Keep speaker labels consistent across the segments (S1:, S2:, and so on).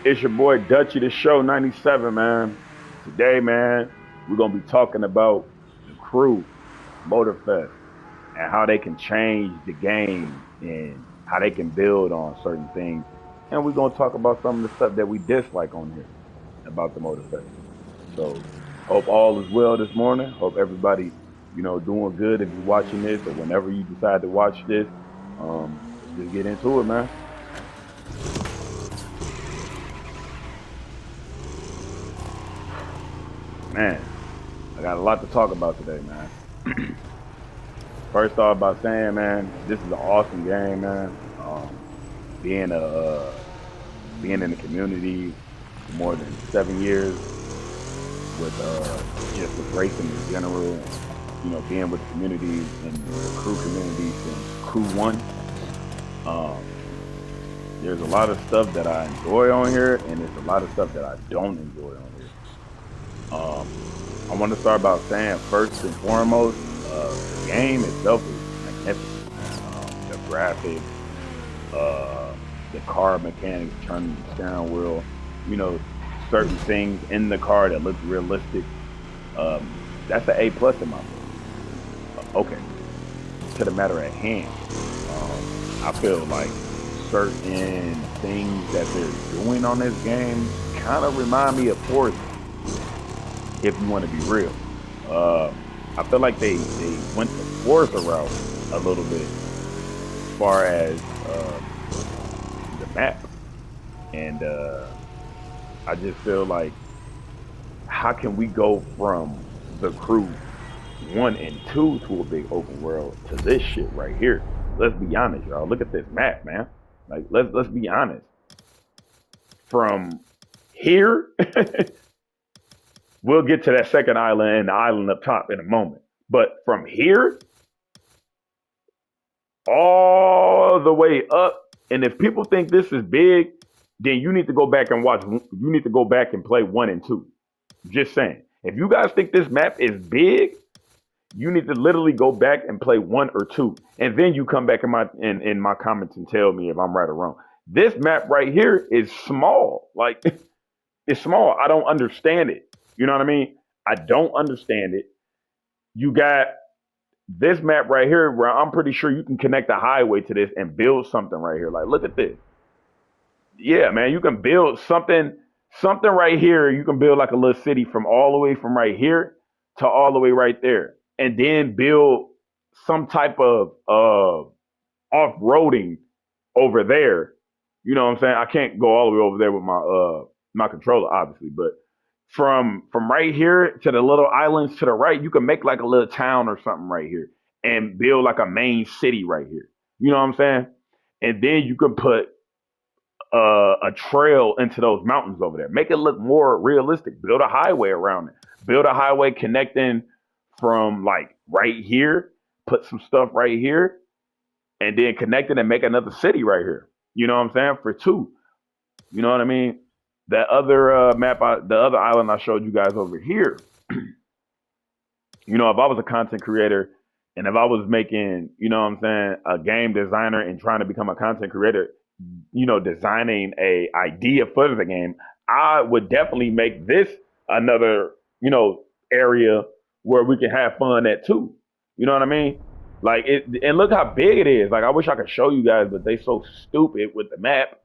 S1: It's your boy Dutchy, the show 97, man. Today, man, we're gonna be talking about the crew, Motorfest, and how they can change the game and how they can build on certain things. And we're gonna talk about some of the stuff that we dislike on here about the Motorfest. So hope all is well this morning. Hope everybody, doing good if you're watching this or whenever you decide to watch this. Let's just get into it, man. Man, I got a lot to talk about today, man. First off, by saying, man, this is an awesome game, man. Being being in the community for more than 7 years with just with racing in general, and being with the community and the crew community since Crew One. Um, there's a lot of stuff that I enjoy on here, and there's a lot of stuff that I don't enjoy on here. Um, I want to start by saying first and foremost, the game itself is magnificent, man. The graphics, uh, the car mechanics, turning the steering wheel, you know, certain things in the car that look realistic. That's an A+ in my book. Okay, to the matter at hand, I feel like certain things that they're doing on this game kind of remind me of Forza, if you want to be real. Uh, I feel like they went the Forza route a little bit as far as the map, and I just feel like how can we go from the Crew One and Two to a big open world to this shit right here? Let's be honest, y'all. Look at this map, man. Like let's be honest. From here, we'll get to that second island and the island up top in a moment. But from here all the way up, and if people think this is big, then you need to go back and watch. You need to go back and play One and Two. Just saying. If you guys think this map is big, you need to literally go back and play One or Two, and then you come back in my comments and tell me if I'm right or wrong. This map right here is small. Like it's small. I don't understand it. You know what I mean? I don't understand it. You got this map right here where I'm pretty sure you can connect a highway to this and build something right here. Like, look at this. Yeah, man, you can build something right here. You can build like a little city from all the way from right here to all the way right there, and then build some type of off-roading over there. You know what I'm saying? I can't go all the way over there with my controller, obviously, but from right here to the little islands to the right, you can make like a little town or something right here and build like a main city right here. You know what I'm saying? And then you can put a trail into those mountains over there. Make it look more realistic. Build a highway around it. Build a highway connecting from like right here. Put some stuff right here, and then connect it and make another city right here. You know what I'm saying? For two. You know what I mean? That other the other island I showed you guys over here. If I was a content creator and if I was making, what I'm saying, a game designer and trying to become a content creator, designing a idea for the game, I would definitely make this another, area where we can have fun at too. You know what I mean? Like it, and look how big it is. Like I wish I could show you guys, but they so stupid with the map.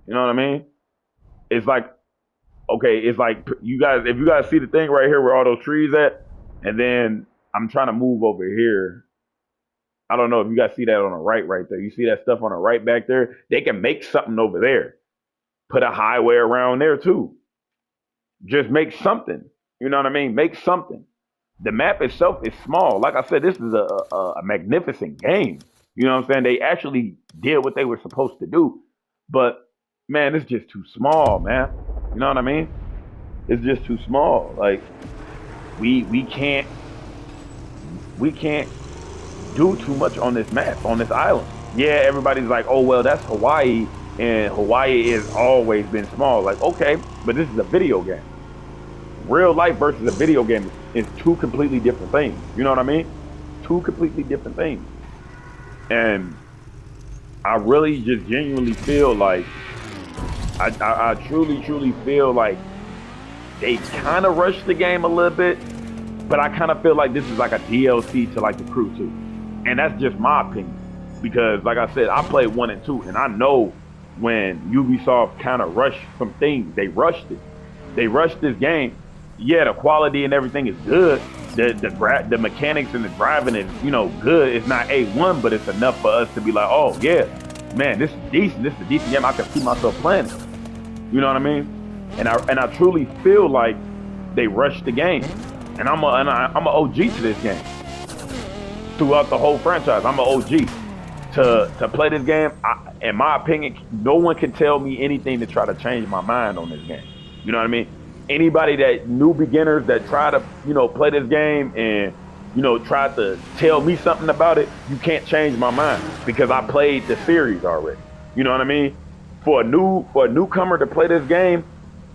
S1: You know what I mean? It's like okay, it's like you guys, if you guys see the thing right here where all those trees at, and then I'm trying to move over here. I don't know if you guys see that on the right there. You see that stuff on the right back there? They can make something over there. Put a highway around there too. Just make something. You know what I mean? Make something. The map itself is small. Like I said, this is a magnificent game. You know what I'm saying? They actually did what they were supposed to do. But man, it's just too small, man. You know what I mean? It's just too small. Like we can't do too much on this map, on this island. Yeah, everybody's like, oh well, that's Hawaii, and Hawaii has always been small. Like, okay, but this is a video game. Real life versus a video game is two completely different things. You know what I mean? Two completely different things. And I really just genuinely feel like I truly feel like they kind of rushed the game a little bit, but I kind of feel like this is like a DLC to like the Crew 2. And that's just my opinion. Because like I said, I played 1 and 2, and I know when Ubisoft kind of rushed some things, they rushed it. They rushed this game. Yeah, the quality and everything is good. The mechanics and the driving is, good. It's not A1, but it's enough for us to be like, oh yeah, man, this is decent. This is a decent game. I can see myself playing it. You know what I mean? And I truly feel like they rushed the game. And I'm a OG to this game. Throughout the whole franchise, I'm an OG. To play this game, in my opinion, no one can tell me anything to try to change my mind on this game. You know what I mean? Anybody that new beginners that try to, play this game and, try to tell me something about it, you can't change my mind because I played the series already. You know what I mean? For a newcomer to play this game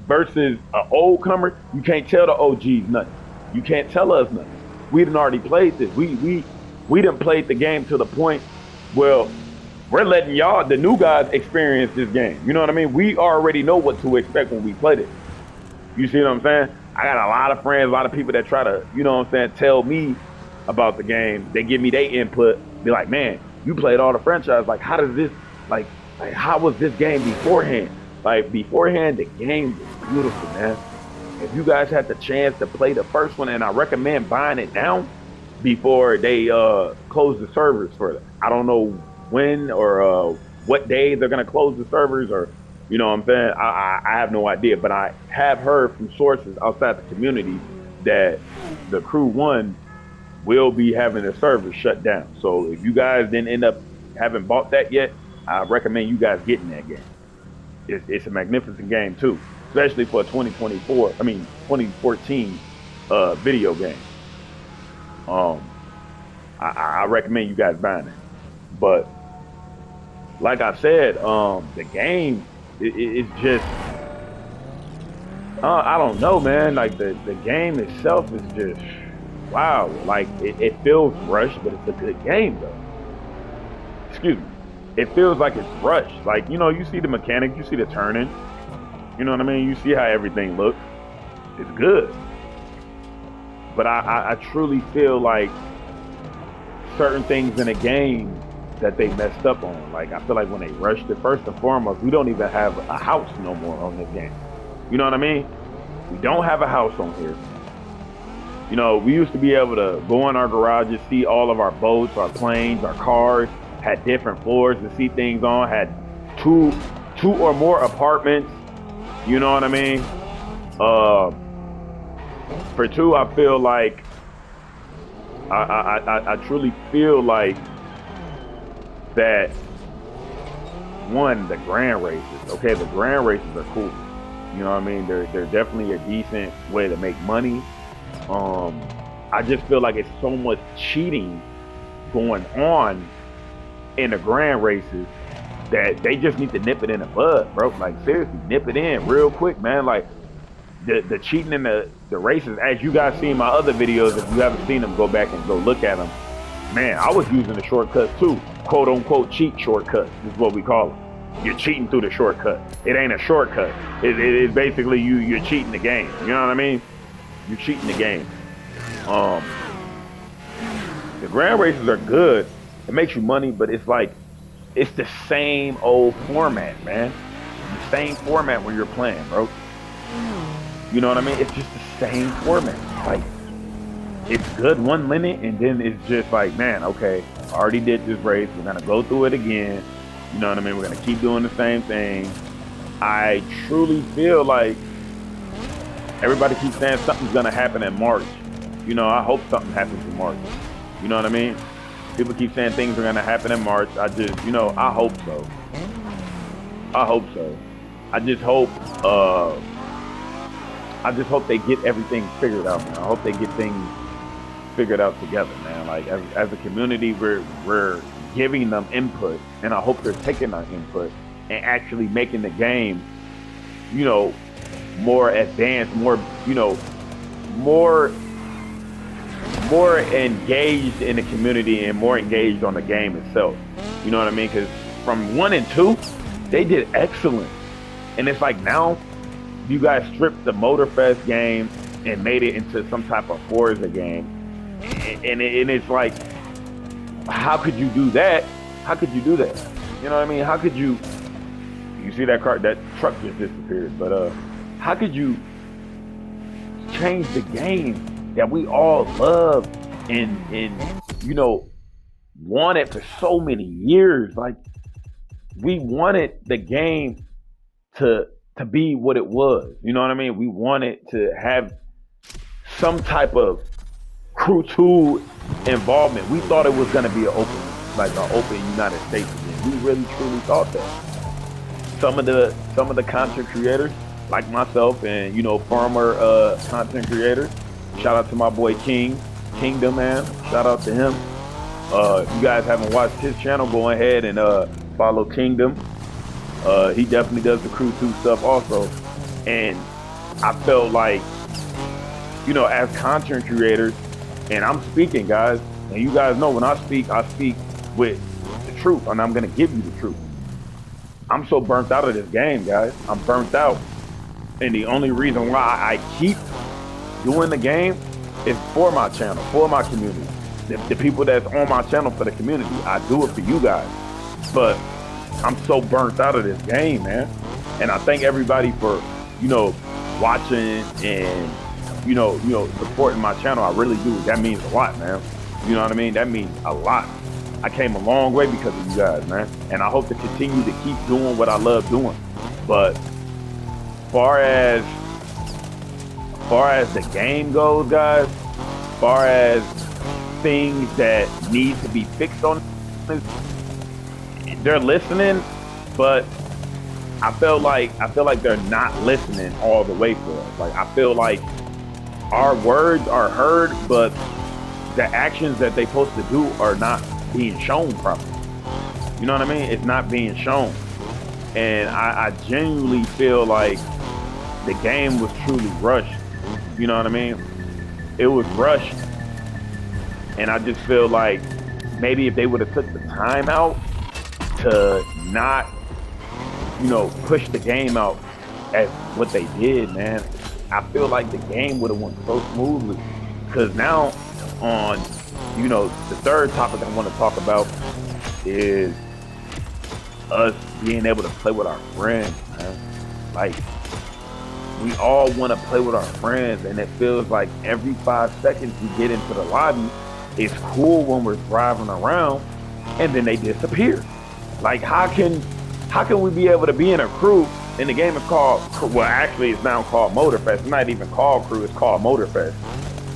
S1: versus an old comer, you can't tell the OGs nothing. You can't tell us nothing. We done already played this. We done played the game to the point. Well, we're letting y'all, the new guys, experience this game. You know what I mean? We already know what to expect when we play it. You see what I'm saying? I got a lot of friends, a lot of people that try to, tell me about the game. They give me their input. Be like, man, you played all the franchise. Like, how does this, like how was this game beforehand? Like, beforehand, the game was beautiful, man. If you guys had the chance to play the first one, and I recommend buying it now, before they close the servers for it. I don't know when or what day they're going to close the servers, or, you know what I'm saying? I have no idea, but I have heard from sources outside the community that the Crew 1 will be having the servers shut down. So if you guys didn't end up having bought that yet, I recommend you guys getting that game. It's a magnificent game too, especially for a 2014 video game. I recommend you guys buying it. But like I said, the game it's just I don't know, man. Like the game itself is just wow. Like it feels rushed, but it's a good game though. Excuse me. It feels like it's rushed. Like, you see the mechanics, you see the turning. You know what I mean? You see how everything looks. It's good. But I truly feel like certain things in the game that they messed up on. Like, I feel like when they rushed it, first and foremost, we don't even have a house no more on this game. You know what I mean? We don't have a house on here. We used to be able to go in our garages, see all of our boats, our planes, our cars, had different floors to see things on, had two or more apartments. You know what I mean? For 2, I feel like I truly feel like that 1, the grand races. Okay, the grand races are cool. You know what I mean? They're definitely a decent way to make money. I just feel like it's so much cheating going on in the grand races that they just need to nip it in the bud, bro. Like, seriously, nip it in real quick, man. Like, the cheating in the races, as you guys see in my other videos, if you haven't seen them, go back and go look at them. Man, I was using the shortcuts too. Quote unquote cheat shortcuts is what we call them. You're cheating through the shortcut. It ain't a shortcut. It's basically you're cheating the game. You know what I mean? You're cheating the game. The grand races are good. It makes you money, but it's like, it's the same old format, man. The same format where you're playing, bro. You know what I mean? It's just the same format. Like, it's good 1 minute, and then it's just like, man, okay, I already did this race. We're gonna go through it again. You know what I mean? We're gonna keep doing the same thing. I truly feel like everybody keeps saying something's gonna happen in March. I hope something happens in March. You know what I mean? People keep saying things are gonna happen in March. I just, I hope so. I hope so. I just hope they get everything figured out, man. I hope they get things figured out together, man. Like, as a community, we're giving them input, and I hope they're taking our input and actually making the game, more advanced, more engaged in the community and more engaged on the game itself. You know what I mean? Because from 1 and 2, they did excellent. And it's like now you guys stripped the Motorfest game and made it into some type of Forza game. And it's like, how could you do that? How could you do that? You know what I mean? How could you see that car, that truck just disappeared, but how could you change the game that we all love and you know, wanted for so many years? Like, we wanted the game to be what it was. You know what I mean? We wanted to have some type of Crew 2 involvement. We thought it was gonna be an open United States again. We really truly thought that. Some of the content creators, like myself and former content creators, shout out to my boy Kingdom, man. Shout out to him. If you guys haven't watched his channel, go ahead and follow Kingdom. He definitely does the Crew 2 stuff also. And I felt like, as content creators, and I'm speaking, guys, and you guys know when I speak with the truth, and I'm gonna give you the truth. I'm so burnt out of this game, guys. I'm burnt out. And the only reason why I keep doing the game is for my channel, for my community. The people that's on my channel for the community. I do it for you guys. But I'm so burnt out of this game, man. And I thank everybody for, watching and, supporting my channel. I really do. That means a lot, man. You know what I mean? That means a lot. I came a long way because of you guys, man. And I hope to continue to keep doing what I love doing. But far as the game goes, guys, far as things that need to be fixed on this, they're listening, but I feel like they're not listening all the way for us. Like, I feel like our words are heard, but the actions that they're supposed to do are not being shown properly. You know what I mean? It's not being shown. And I genuinely feel like the game was truly rushed. You know what I mean? It was rushed. And I just feel like maybe if they would have took the time out to not, push the game out as what they did, man, I feel like the game would have went so smoothly. Because now on, the third topic I want to talk about is us being able to play with our friends, man. Like, we all want to play with our friends, and it feels like every 5 seconds we get into the lobby, it's cool when we're driving around, and then they disappear. Like, how can we be able to be in a crew, and the game is called, well, actually it's now called Motorfest. It's not even called Crew, it's called Motorfest.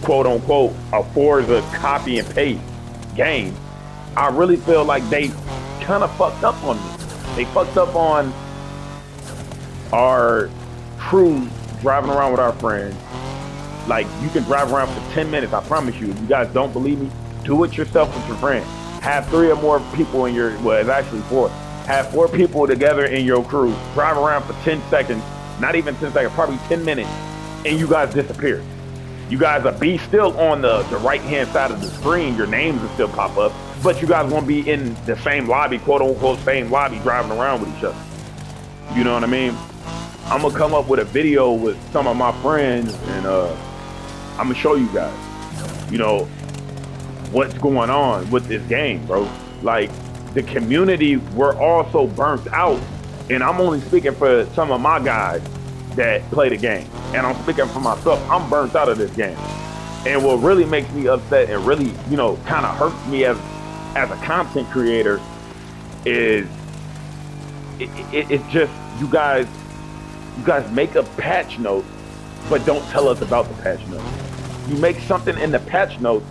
S1: Quote unquote, a Forza copy and paste game. I really feel like they kind of fucked up on me. They fucked up on our crew driving around with our friends. Like, you can drive around for 10 minutes, I promise you. If you guys don't believe me, do it yourself with your friend. Have 3 or more people in your, well, it's actually 4. Have 4 people together in your crew, drive around for 10 seconds, not even 10 seconds, probably 10 minutes, and you guys disappear. You guys are be still on the right-hand side of the screen, your names will still pop up, but you guys won't be in the same lobby, quote-unquote same lobby, driving around with each other. You know what I mean? I'm gonna come up with a video with some of my friends, and I'm gonna show you guys, what's going on with this game, bro. Like, the community, we're all so burnt out, and I'm only speaking for some of my guys that play the game, and I'm speaking for myself. I'm burnt out of this game, and what really makes me upset and really, kind of hurts me as a content creator is it's just you guys make a patch note, but don't tell us about the patch note. You make something in the patch note,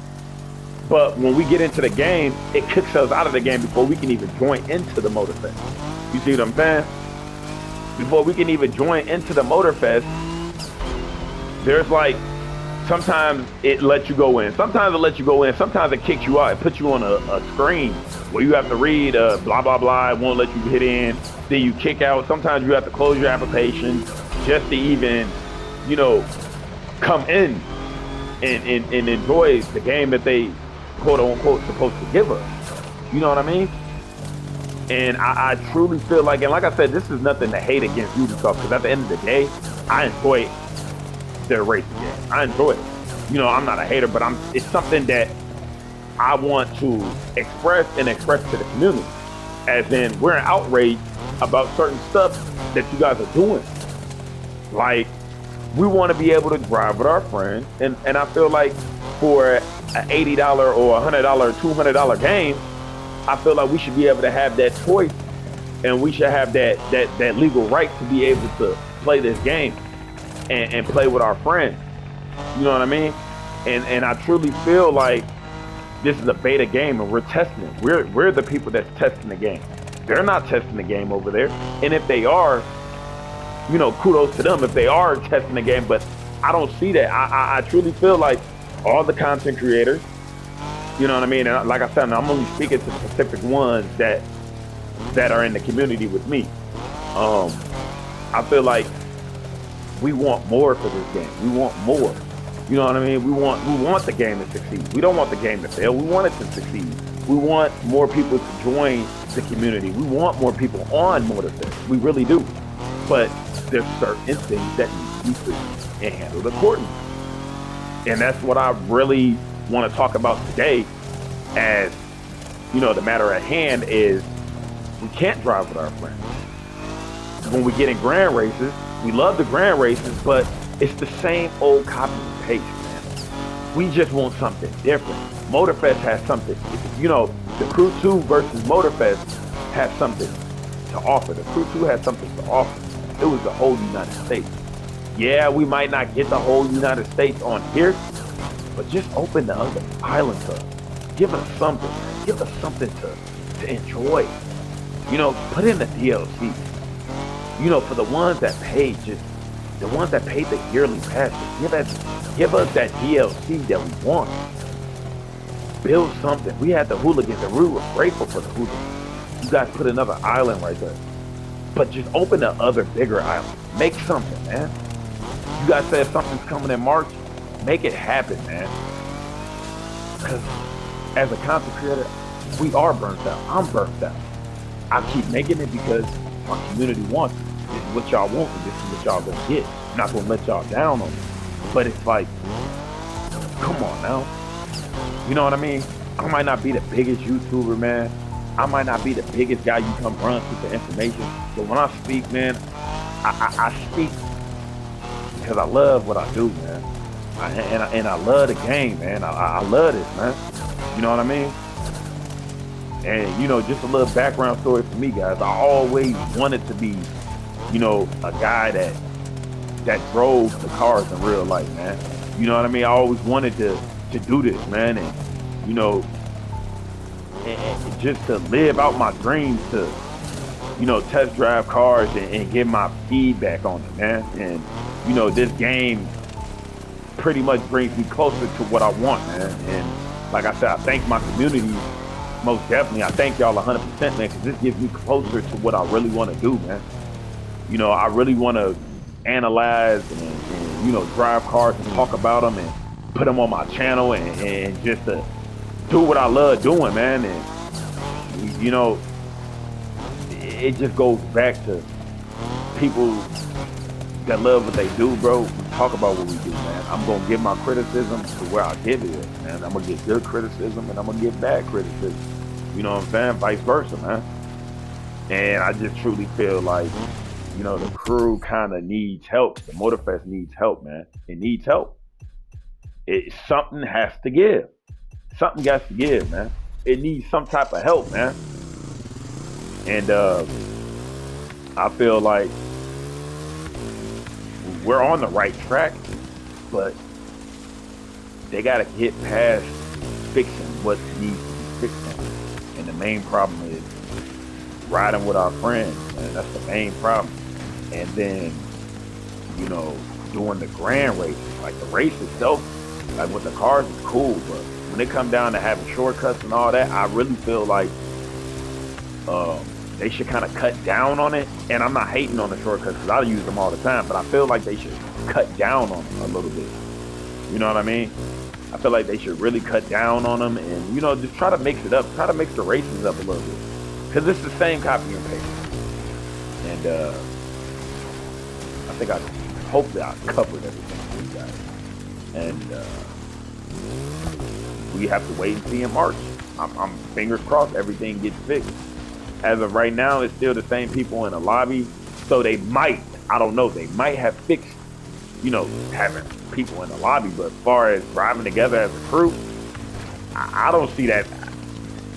S1: but when we get into the game, it kicks us out of the game before we can even join into the Motorfest. You see what I'm saying? Before we can even join into the Motorfest, there's like, sometimes it lets you go in. Sometimes it lets you go in. Sometimes it kicks you out. It puts you on a screen where you have to read blah, blah, blah. It won't let you hit in. Then you kick out. Sometimes you have to close your application just to even, come in and enjoy the game that they, quote unquote, supposed to give us. You know what I mean? And I truly feel like, and like I said, this is nothing to hate against Utah because at the end of the day, I enjoy their racing game. I enjoy it. You know, I'm not a hater, but it's something that I want to express to the community. As in, we're outraged about certain stuff that you guys are doing. Like, we want to be able to drive with our friends, and I feel like for an $80 or $100, $200 game, I feel like we should be able to have that choice, and we should have that legal right to be able to play this game and play with our friends. You know what I mean? And I truly feel like this is a beta game, and we're testing it. We're the people that's testing the game. They're not testing the game over there, and if they are, you know, kudos to them if they are testing the game. But I don't see that. I truly feel like all the content creators, you know what I mean? And like I said, I'm only speaking to specific ones that are in the community with me. I feel like we want more for this game. We want more. You know what I mean? We want the game to succeed. We don't want the game to fail. We want it to succeed. We want more people to join the community. We want more people on Motorfest. We really do. But there's certain things that need to be fixed and handled accordingly. And that's what I really want to talk about today. As you know, the matter at hand is we can't drive with our friends. When we get in grand races, we love the grand races, but it's the same old copy and paste, man. We just want something different. Motorfest has something. You know, the Crew 2 versus Motorfest has something to offer. The Crew 2 has something to offer. It was the whole United States. Yeah, we might not get the whole United States on here, but just open the other islands up. Give us something. Give us something to enjoy. You know, put in the DLC. You know, for the ones that paid, just the ones that paid the yearly pass, give us that DLC that we want. Build something. We had the hooligans, and we were grateful for the hooligans. You guys put another island right there. But just open the other bigger island. Make something, man. You guys said something's coming in March. Make it happen, man. Because as a content creator, we are burnt out. I'm burnt out. I keep making it because my community wants it. This is what y'all want, and this is what y'all gonna get. I'm not gonna let y'all down on it. But it's like, come on now. You know what I mean? I might not be the biggest YouTuber, man. I might not be the biggest guy you come run to for information. But when I speak, man, I speak because I love what I do, man. And I love the game, man. I love this, man. You know what I mean? And, you know, just a little background story for me, guys. I always wanted to be, you know, a guy that drove the cars in real life, man. You know what I mean? I always wanted to do this, man. And, you know, and just to live out my dreams to, you know, test drive cars and get my feedback on it, man. And, you know, this game pretty much brings me closer to what I want, man. And like I said, I thank my community, most definitely. I thank y'all 100%, man, because this gives me closer to what I really want to do, man. You know, I really want to analyze and, you know, drive cars and talk about them and put them on my channel and just to do what I love doing, man. And, you know, it just goes back to people that love what they do, bro. We talk about what we do, man. I'm going to give my criticism to where I give it, man. I'm going to get good criticism and I'm going to get bad criticism. You know what I'm saying? Vice versa, man. And I just truly feel like, you know, the crew kind of needs help. The Motorfest needs help, man. It needs help. Something has to give. Something got to give, man. It needs some type of help, man. And I feel like we're on the right track, but they got to get past fixing what needs to be fixed. And the main problem is riding with our friends, and that's the main problem. And then, you know, doing the grand races, like the race itself, like with the cars is cool, but when it come down to having shortcuts and all that, I really feel like they should kind of cut down on it. And I'm not hating on the shortcuts because I use them all the time, but I feel like they should cut down on them a little bit. You know what I mean? I feel like they should really cut down on them and, you know, just try to mix it up. Try to mix the races up a little bit. because it's the same copy and paste. And I think I hopefully I covered everything for you guys. And we have to wait and see in March. I'm fingers crossed everything gets fixed. As of right now, it's still the same people in the lobby, so they might, I don't know, they might have fixed, having people in the lobby. But as far as driving together as a crew, I don't see that.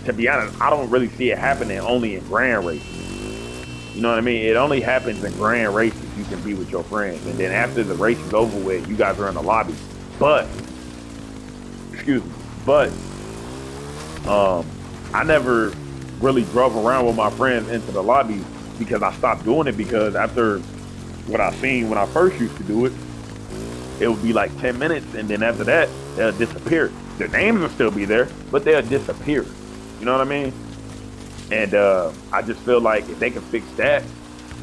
S1: To be honest, I don't really see it happening only in grand races. You know what I mean? It only happens in grand races. You can be with your friends, and then after the race is over with, you guys are in the lobby. But excuse me, but I never really drove around with my friends into the lobby because I stopped doing it because after what I seen when I first used to do it, it would be like 10 minutes, and then after that, they'll disappear. Their names will still be there, but they'll disappear. You know what I mean? And I just feel like if they can fix that,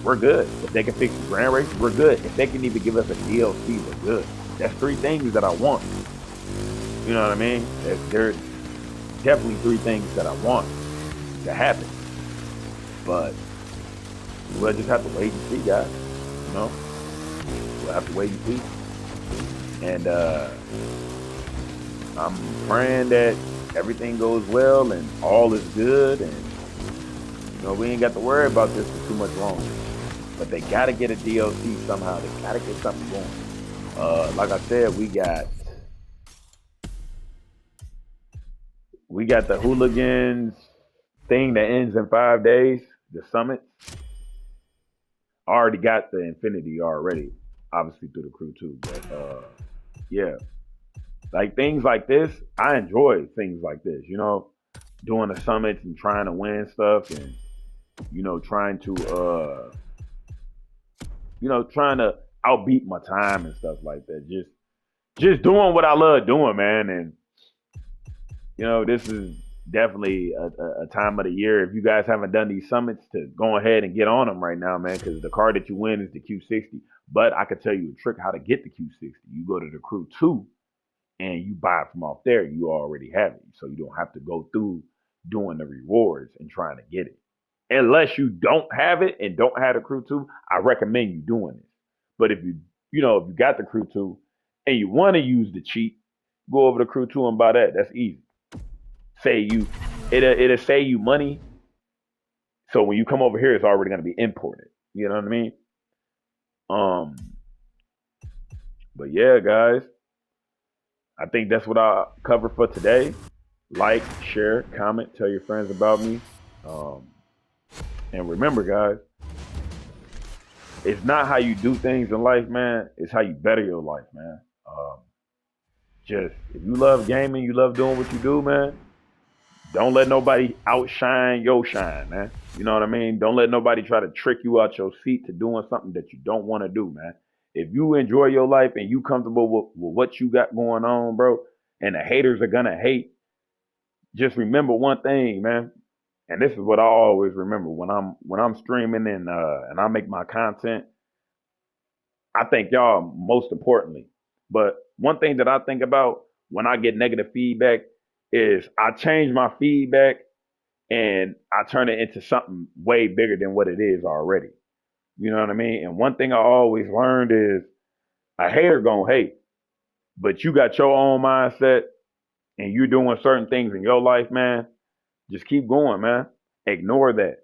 S1: we're good. If they can fix the grand race, we're good. If they can even give us a DLC, we're good. That's three things that I want. You know what I mean? There's definitely three things that I want to happen. But we'll just have to wait and see, guys. You know? We'll have to wait and see. And I'm praying that everything goes well and all is good, and we ain't got to worry about this for too much longer. But they gotta get a DLC somehow. They gotta get something going. Like I said, we got the hooligans thing that ends in 5 days. The summit. I already got the Infinity already, obviously through the crew too. But yeah, like things like this, I enjoy things like this. Doing the summits and trying to win stuff, and trying to trying to outbeat my time and stuff like that. Just doing what I love doing, man. And this is definitely a time of the year. If you guys haven't done these summits, to go ahead and get on them right now, man, because the car that you win is the Q60. But I could tell you a trick how to get the Q60. You go to the Crew 2 and you buy it from off there. You already have it. So you don't have to go through doing the rewards and trying to get it. Unless you don't have it and don't have the Crew 2, I recommend you doing it. But if you got the Crew 2 and you want to use the cheat, go over to Crew 2 and buy that. That's easy. It'll save you money. So when you come over here, it's already going to be imported. You know what I mean? Um, but yeah, guys, I think that's what I cover for today. Like, share, comment, tell your friends about me. Um, and remember, guys, it's not how you do things in life, man. It's how you better your life, man. Just if you love gaming, you love doing what you do, man. Don't let nobody outshine your shine, man. You know what I mean? Don't let nobody try to trick you out your seat to doing something that you don't want to do, man. If you enjoy your life and you comfortable with what you got going on, bro, and the haters are gonna hate, just remember one thing, man. And this is what I always remember when I'm streaming and I make my content. I thank y'all most importantly. But one thing that I think about when I get negative feedback is I change my feedback and I turn it into something way bigger than what it is already. You know what I mean? And one thing I always learned is a hater gonna hate, but you got your own mindset and you're doing certain things in your life, man. Just keep going, man. Ignore that.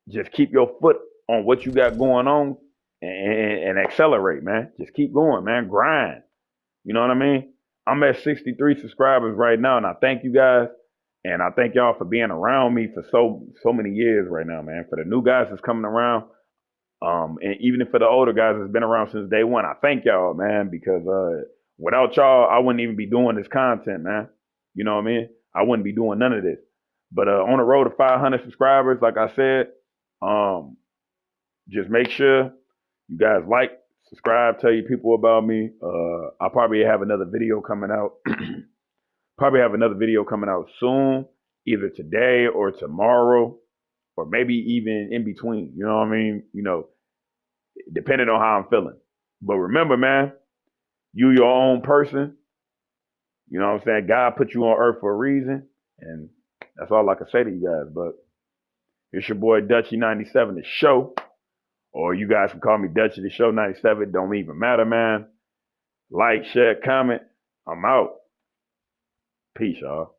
S1: Just keep your foot on what you got going on and accelerate, man. Just keep going, man. Grind. You know what I mean? I'm at 63 subscribers right now, and I thank you guys. And I thank y'all for being around me for so many years right now, man. For the new guys that's coming around, and even for the older guys that's been around since day one, I thank y'all, man, because without y'all, I wouldn't even be doing this content, man. You know what I mean? I wouldn't be doing none of this. But on the road to 500 subscribers, like I said, um, just make sure you guys like, subscribe, tell your people about me. I'll probably have another video coming out. Probably have another video coming out soon, either today or tomorrow, or maybe even in between. You know what I mean? Depending on how I'm feeling. But remember, man, you your own person. You know what I'm saying? God put you on earth for a reason. And that's all I can say to you guys. But It's your boy Dutchy97, the show. Or you guys can call me Dutchy the Show 97. Don't even matter, man. Like, share, comment. I'm out. Peace, y'all.